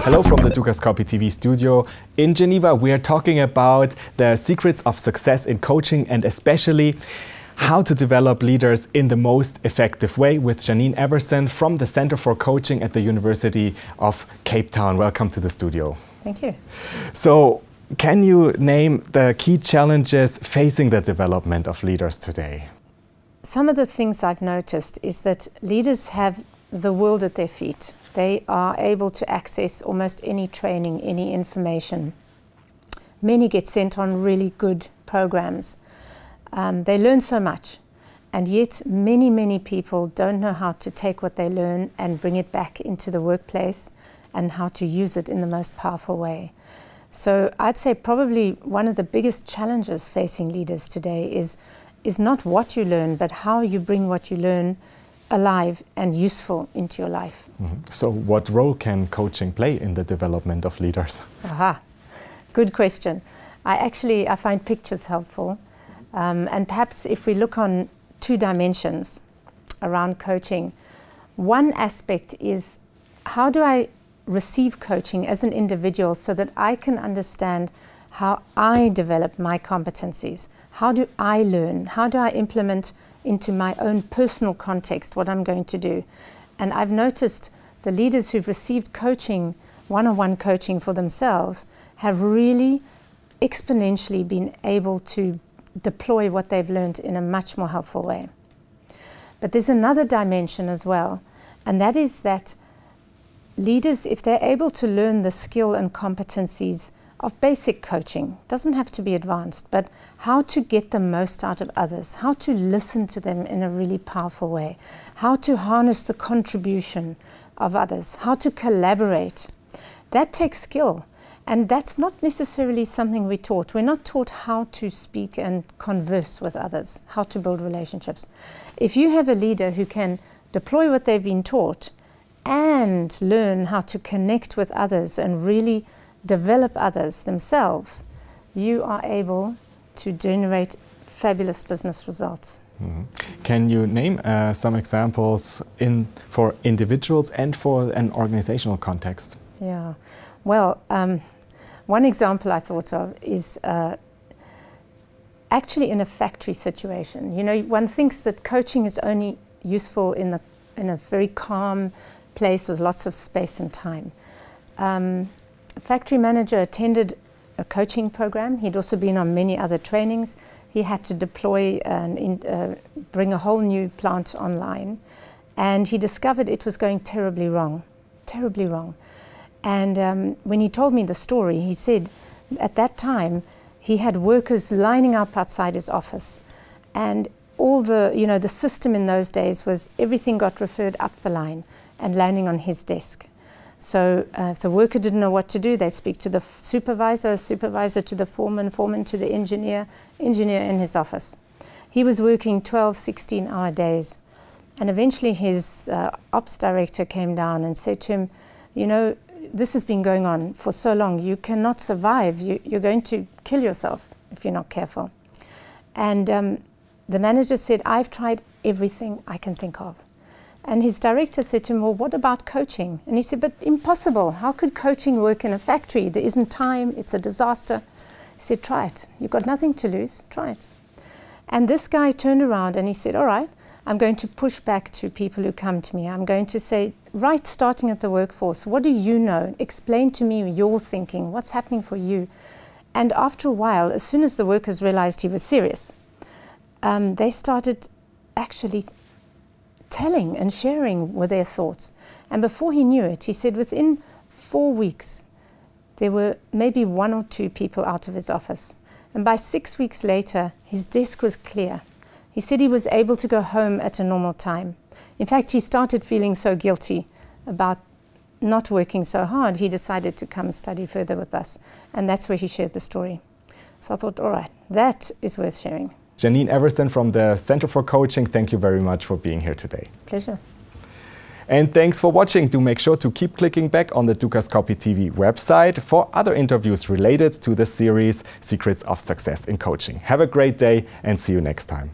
Hello from the Dukascopy TV studio. In Geneva, we are talking about the secrets of success in coaching and especially how to develop leaders in the most effective way with Janine Everson from the Center for Coaching at the University of Cape Town. Welcome to the studio. Thank you. So, can you name the key challenges facing the development of leaders today? Some of the things I've noticed is that leaders have the world at their feet. They are able to access almost any training, any information. Many get sent on really good programs. They learn so much, and yet many people don't know how to take what they learn and bring it back into the workplace and how to use it in the most powerful way. So I'd say probably one of the biggest challenges facing leaders today is not what you learn, but how you bring what you learn alive and useful into your life. So what role can coaching play in the development of leaders? Aha, good question. I find pictures helpful. And perhaps if we look on two dimensions around coaching, one aspect is how do I receive coaching as an individual so that I can understand how I develop my competencies? How do I learn? How do I implement into my own personal context what I'm going to do? And I've noticed the leaders who've received coaching, one-on-one coaching for themselves, have really exponentially been able to deploy what they've learned in a much more helpful way. But there's another dimension as well, and that is that leaders, if they're able to learn the skill and competencies of basic coaching, doesn't have to be advanced, but how to get the most out of others, how to listen to them in a really powerful way, how to harness the contribution of others, how to collaborate. That takes skill, and that's not necessarily something we're taught. We're not taught how to speak and converse with others, how to build relationships. If you have a leader who can deploy what they've been taught and learn how to connect with others and really develop others themselves, you are able to generate fabulous business results. Can you name some examples for individuals and for an organizational context? Yeah, well, one example I thought of is actually in a factory situation. You know, one thinks that coaching is only useful in a very calm place with lots of space and time. A factory manager attended a coaching program. He'd also been on many other trainings. He had to deploy and bring a whole new plant online. And he discovered it was going terribly wrong, terribly wrong. And when he told me the story, he said at that time he had workers lining up outside his office. And all the system in those days was everything got referred up the line and landing on his desk. So if the worker didn't know what to do, they'd speak to the supervisor, supervisor to the foreman, foreman to the engineer, engineer in his office. He was working 12, 16-hour days. And eventually his ops director came down and said to him, you know, this has been going on for so long, you cannot survive. You're going to kill yourself if you're not careful. And the manager said, I've tried everything I can think of. And his director said to him, well, what about coaching? And he said, but impossible. How could coaching work in a factory? There isn't time. It's a disaster. He said, try it. You've got nothing to lose. Try it. And this guy turned around and he said, all right, I'm going to push back to people who come to me. I'm going to say, right, starting at the workforce, what do you know? Explain to me your thinking. What's happening for you? And after a while, as soon as the workers realized he was serious, they started actually telling and sharing with their thoughts. And before he knew it, he said within 4 weeks, there were maybe 1 or 2 people out of his office. And by 6 weeks later, his desk was clear. He said he was able to go home at a normal time. In fact, he started feeling so guilty about not working so hard, he decided to come study further with us. And that's where he shared the story. So I thought, all right, that is worth sharing. Janine Everson from the Center for Coaching, thank you very much for being here today. Pleasure. And thanks for watching. Do make sure to keep clicking back on the Dukascopy TV website for other interviews related to the series Secrets of Success in Coaching. Have a great day and see you next time.